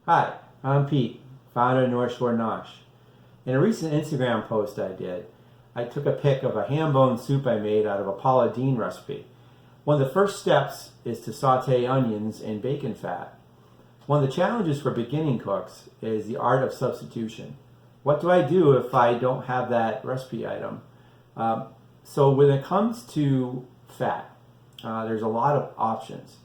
Hi, I'm Pete, founder of North Shore Nosh. In a recent Instagram post I took a pic of a ham bone soup I made out of a Paula Deen recipe. One of the first steps is to saute onions in bacon fat. One of the challenges for beginning cooks is the art of substitution. What do I do if I don't have that recipe item? So when it comes to fat, there's a lot of options.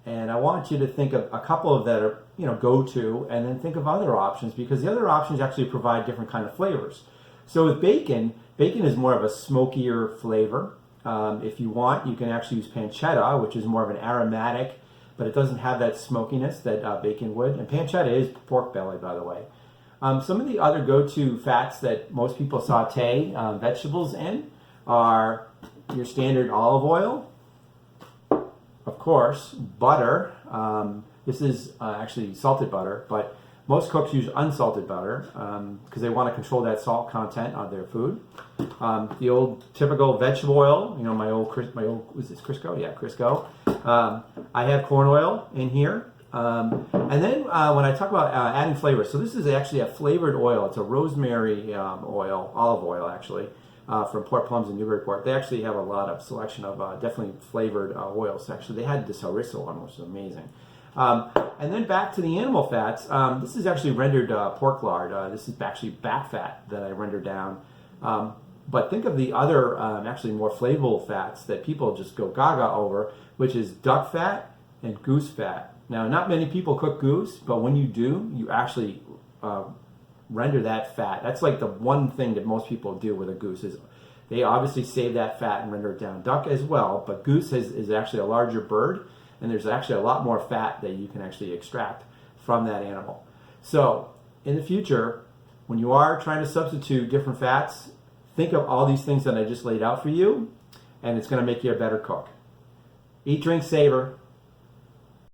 And I want you to think of a couple of that are, go-to, and then think of other options, because the other options actually provide different kind of flavors. So with bacon is more of a smokier flavor. If you want, you can actually use pancetta, which is more of an aromatic, but it doesn't have that smokiness that bacon would. And pancetta is pork belly, by the way. Some of the other go-to fats that most people saute vegetables in are your standard olive oil, of course, butter. This is actually salted butter, but most cooks use unsalted butter because they want to control that salt content of their food. The old typical vegetable oil, my old was this Crisco? Yeah, Crisco. I have corn oil in here. And then when I talk about adding flavor, so this is actually a flavored oil. It's a rosemary oil, olive oil actually, from Port Plums in Newburyport. They actually have a lot of selection of definitely flavored oils. Actually, they had this harissa one, which is amazing. And then back to the animal fats. This is actually rendered pork lard. This is actually back fat that I rendered down. But think of the other actually more flavorful fats that people just go gaga over, which is duck fat and goose fat. Now, not many people cook goose, but when you do, you actually render that fat. That's like the one thing that most people do with a goose is they obviously save that fat and render it down. Duck as well, but goose is actually a larger bird, and there's actually a lot more fat that you can actually extract from that animal. So in the future, when you are trying to substitute different fats, think of all these things that I just laid out for you, and it's going to make you a better cook. Eat, drink, savor.